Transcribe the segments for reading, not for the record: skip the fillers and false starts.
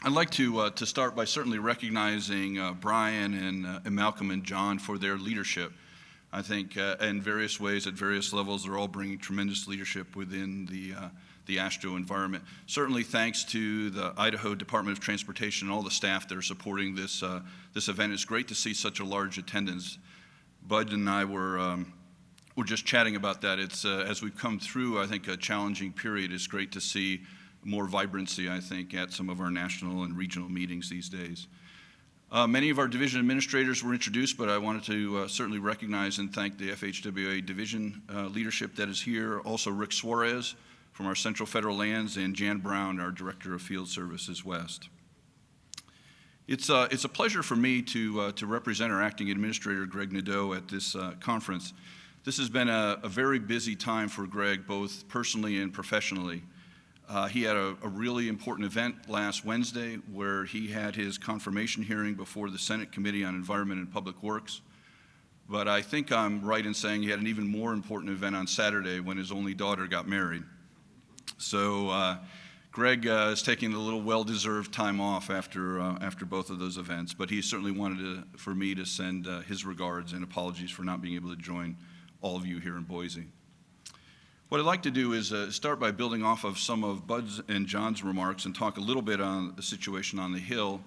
I'd like to start by certainly recognizing Brian and Malcolm and John for their leadership. I think in various ways, at various levels, they're all bringing tremendous leadership within the WASHTO environment. Certainly thanks to the Idaho Department of Transportation and all the staff that are supporting this event. It's great to see such a large attendance. Bud and I were just chatting about that. It's as we've come through, I think, a challenging period, it's great to see more vibrancy, I think, at some of our national and regional meetings these days. Many of our division administrators were introduced, but I wanted to certainly recognize and thank the FHWA division leadership that is here. Also Rick Suarez from our Central Federal Lands and Jan Brown, our Director of Field Services West. It's a pleasure for me to represent our Acting Administrator, Greg Nadeau, at this conference. This has been a very busy time for Greg, both personally and professionally. He had a really important event last Wednesday where he had his confirmation hearing before the Senate Committee on Environment and Public Works. But I think I'm right in saying he had an even more important event on Saturday when his only daughter got married. So Greg is taking a little well-deserved time off after both of those events, but he certainly wanted for me to send his regards and apologies for not being able to join all of you here in Boise. What I'd like to do is start by building off of some of Bud's and John's remarks and talk a little bit on the situation on the Hill,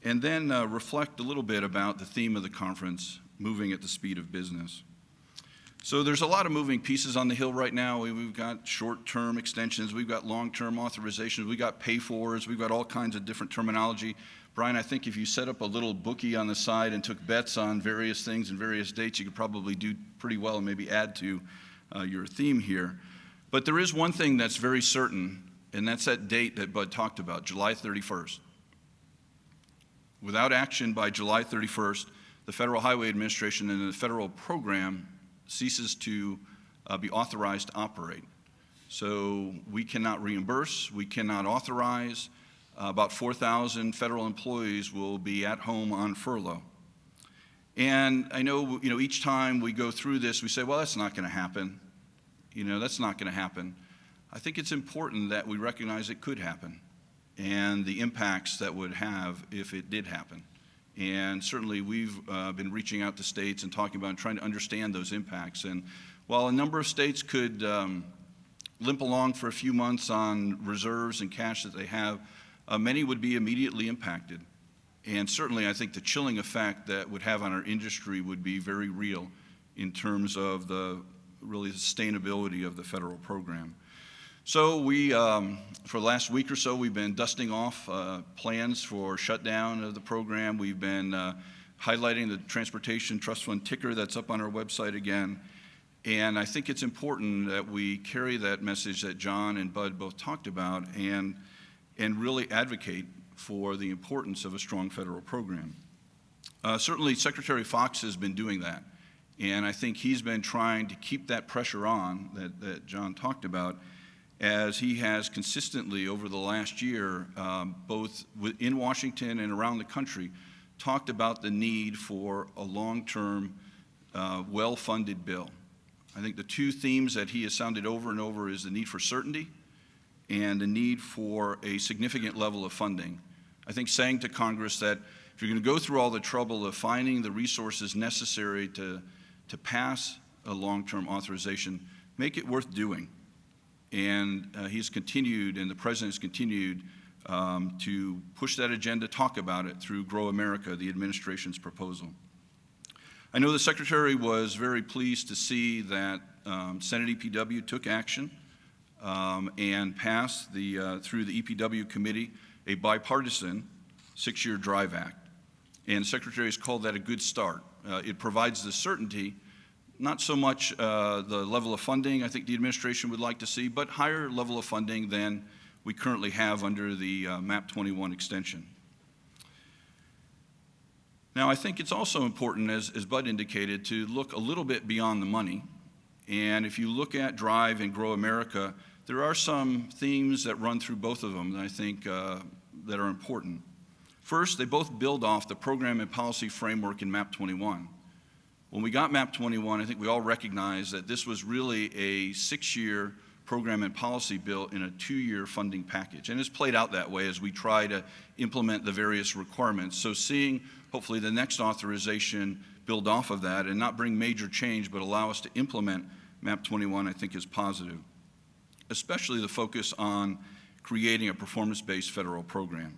and then reflect a little bit about the theme of the conference, moving at the speed of business. So there's a lot of moving pieces on the Hill right now. We've got short-term extensions, we've got long-term authorizations, we've got pay-fors, we've got all kinds of different terminology. Brian, I think if you set up a little bookie on the side and took bets on various things and various dates, you could probably do pretty well and maybe add to your theme here. But there is one thing that's very certain, and that's that date that Bud talked about, July 31st. Without action by July 31st, the Federal Highway Administration and the federal program ceases to be authorized to operate. So we cannot reimburse, we cannot authorize. About 4,000 federal employees will be at home on furlough. And I know, each time we go through this, we say, well, that's not going to happen. That's not going to happen. I think it's important that we recognize it could happen and the impacts that would have if it did happen. And certainly we've been reaching out to states and talking about and trying to understand those impacts. And while a number of states could limp along for a few months on reserves and cash that they have, many would be immediately impacted. And certainly I think the chilling effect that would have on our industry would be very real in terms of the sustainability of the federal program. So we, for the last week or so, we've been dusting off plans for shutdown of the program. We've been highlighting the Transportation Trust Fund ticker that's up on our website again. And I think it's important that we carry that message that John and Bud both talked about and really advocate for the importance of a strong federal program. Certainly Secretary Fox has been doing that, and I think he's been trying to keep that pressure on that John talked about, as he has consistently over the last year, both in Washington and around the country, talked about the need for a long-term, well-funded bill. I think the two themes that he has sounded over and over is the need for certainty and the need for a significant level of funding. I think saying to Congress that if you're going to go through all the trouble of finding the resources necessary to pass a long-term authorization, make it worth doing. And he's continued, and the President's continued to push that agenda, talk about it through Grow America, the administration's proposal. I know the Secretary was very pleased to see that Senate EPW took action and passed through the EPW committee a bipartisan 6-year Drive Act. And the Secretary has called that a good start. It provides the certainty, not so much the level of funding I think the administration would like to see, but higher level of funding than we currently have under the MAP 21 extension. Now, I think it's also important, as Bud indicated, to look a little bit beyond the money. And if you look at Drive and Grow America, there are some themes that run through both of them that I think that are important. First, they both build off the program and policy framework in MAP 21. When we got MAP 21, I think we all recognized that this was really a 6-year program and policy bill in a 2-year funding package. And it's played out that way as we try to implement the various requirements. So seeing hopefully the next authorization build off of that and not bring major change, but allow us to implement MAP 21, I think is positive, especially the focus on creating a performance-based federal program.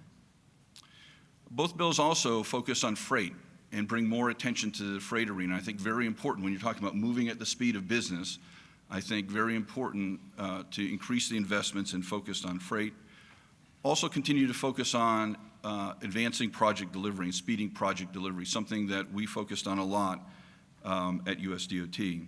Both bills also focus on freight and bring more attention to the freight arena. I think very important when you're talking about moving at the speed of business. I think very important to increase the investments and focus on freight. Also continue to focus on advancing project delivery and speeding project delivery, something that we focused on a lot at USDOT.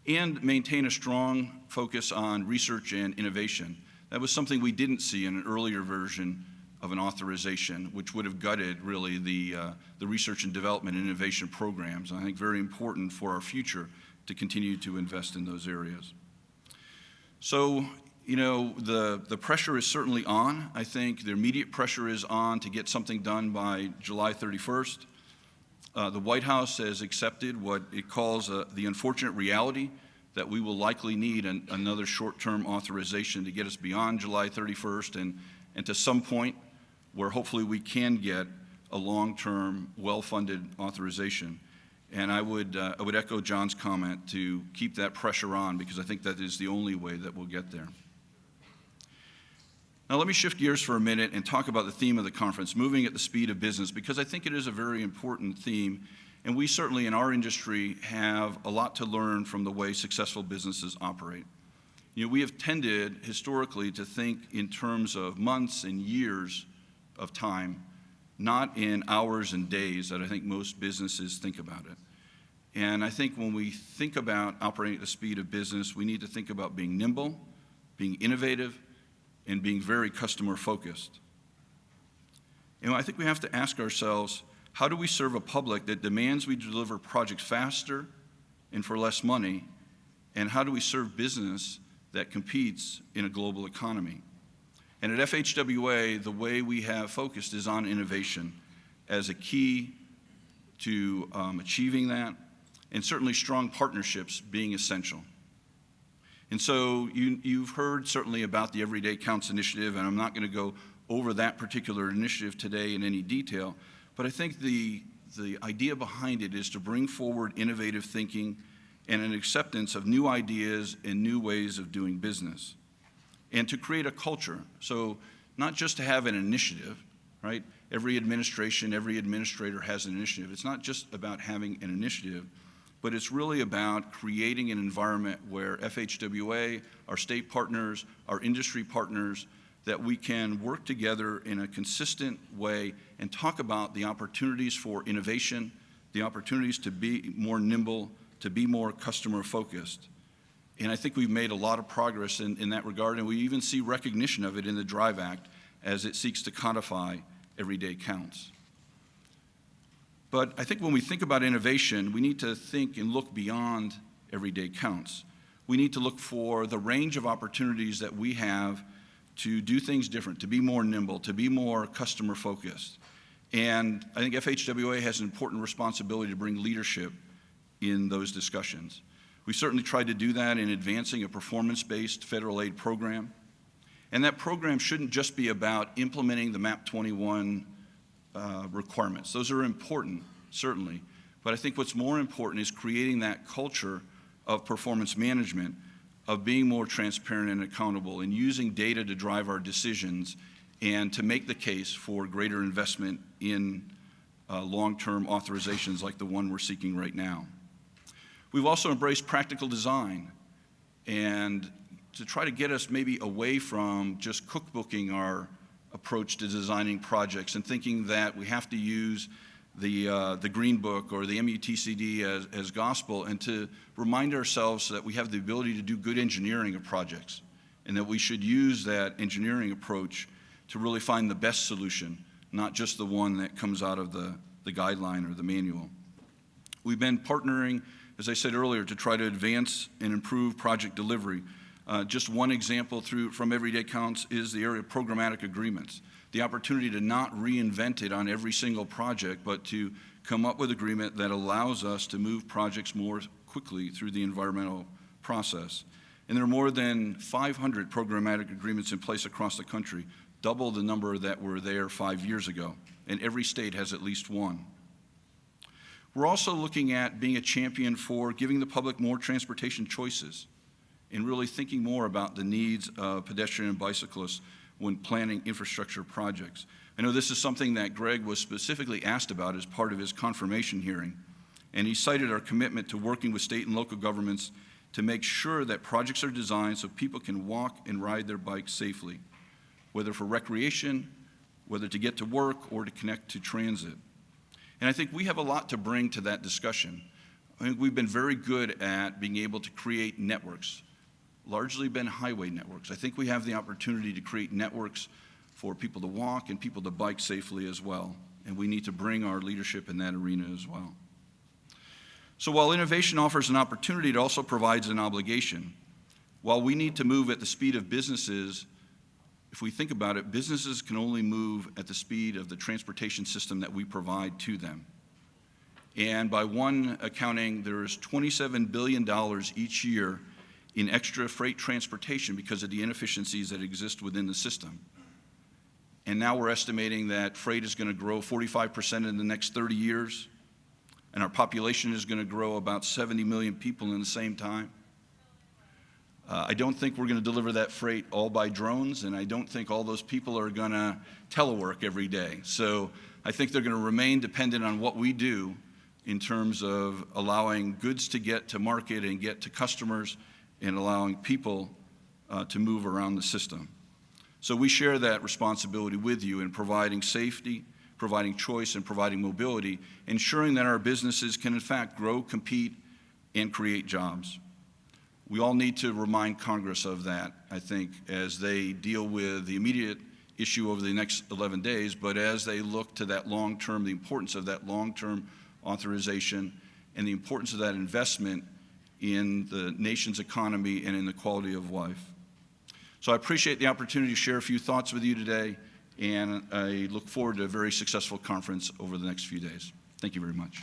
And maintain a strong focus on research and innovation. That was something we didn't see in an earlier version of an authorization, which would have gutted really the research and development and innovation programs. And I think very important for our future to continue to invest in those areas. So, you know, the pressure is certainly on. I think the immediate pressure is on to get something done by July 31st. The White House has accepted what it calls the unfortunate reality that we will likely need another short-term authorization to get us beyond July 31st and to some point where hopefully we can get a long-term, well-funded authorization. And I would echo John's comment to keep that pressure on, because I think that is the only way that we'll get there. Now let me shift gears for a minute and talk about the theme of the conference, moving at the speed of business, because I think it is a very important theme, and we certainly in our industry have a lot to learn from the way successful businesses operate. You know, we have tended historically to think in terms of months and years of time, not in hours and days that I think most businesses think about it. And I think when we think about operating at the speed of business, we need to think about being nimble, being innovative, and being very customer focused. And I think we have to ask ourselves, how do we serve a public that demands we deliver projects faster and for less money? And how do we serve business that competes in a global economy? And at FHWA, the way we have focused is on innovation as a key to achieving that, and certainly strong partnerships being essential. And so you've heard certainly about the Everyday Counts initiative, and I'm not going to go over that particular initiative today in any detail, but I think the idea behind it is to bring forward innovative thinking and an acceptance of new ideas and new ways of doing business, and to create a culture. So not just to have an initiative, right? Every administration, every administrator has an initiative. It's not just about having an initiative, but it's really about creating an environment where FHWA, our state partners, our industry partners, that we can work together in a consistent way and talk about the opportunities for innovation, the opportunities to be more nimble, to be more customer focused. And I think we've made a lot of progress in that regard, and we even see recognition of it in the DRIVE Act as it seeks to codify everyday counts. But I think when we think about innovation, we need to think and look beyond everyday counts. We need to look for the range of opportunities that we have to do things different, to be more nimble, to be more customer focused. And I think FHWA has an important responsibility to bring leadership in those discussions. We certainly tried to do that in advancing a performance-based federal aid program. And that program shouldn't just be about implementing the MAP 21 requirements. Those are important, certainly. But I think what's more important is creating that culture of performance management, of being more transparent and accountable, and using data to drive our decisions and to make the case for greater investment in long-term authorizations like the one we're seeking right now. We've also embraced practical design, and to try to get us maybe away from just cookbooking our approach to designing projects and thinking that we have to use the Green Book or the MUTCD as gospel, and to remind ourselves that we have the ability to do good engineering of projects, and that we should use that engineering approach to really find the best solution, not just the one that comes out of the guideline or the manual. We've been partnering, as I said earlier, to try to advance and improve project delivery. Just one example from Everyday Counts is the area of programmatic agreements. The opportunity to not reinvent it on every single project, but to come up with agreement that allows us to move projects more quickly through the environmental process. And there are more than 500 programmatic agreements in place across the country, double the number that were there 5 years ago. And every state has at least one. We're also looking at being a champion for giving the public more transportation choices and really thinking more about the needs of pedestrian and bicyclists when planning infrastructure projects. I know this is something that Greg was specifically asked about as part of his confirmation hearing, and he cited our commitment to working with state and local governments to make sure that projects are designed so people can walk and ride their bikes safely, whether for recreation, whether to get to work, or to connect to transit. And I think we have a lot to bring to that discussion. I think we've been very good at being able to create networks, largely been highway networks. I think we have the opportunity to create networks for people to walk and people to bike safely as well. And we need to bring our leadership in that arena as well. So while innovation offers an opportunity, it also provides an obligation. While we need to move at the speed of businesses, if we think about it, businesses can only move at the speed of the transportation system that we provide to them. And by one accounting, there is $27 billion each year in extra freight transportation because of the inefficiencies that exist within the system. And now we're estimating that freight is going to grow 45% in the next 30 years, and our population is going to grow about 70 million people in the same time. I don't think we're going to deliver that freight all by drones, and I don't think all those people are going to telework every day. So I think they're going to remain dependent on what we do in terms of allowing goods to get to market and get to customers and allowing people to move around the system. So we share that responsibility with you in providing safety, providing choice, and providing mobility, ensuring that our businesses can in fact grow, compete, and create jobs. We all need to remind Congress of that, I think, as they deal with the immediate issue over the next 11 days, but as they look to that long-term, the importance of that long-term authorization and the importance of that investment in the nation's economy and in the quality of life. So I appreciate the opportunity to share a few thoughts with you today, and I look forward to a very successful conference over the next few days. Thank you very much.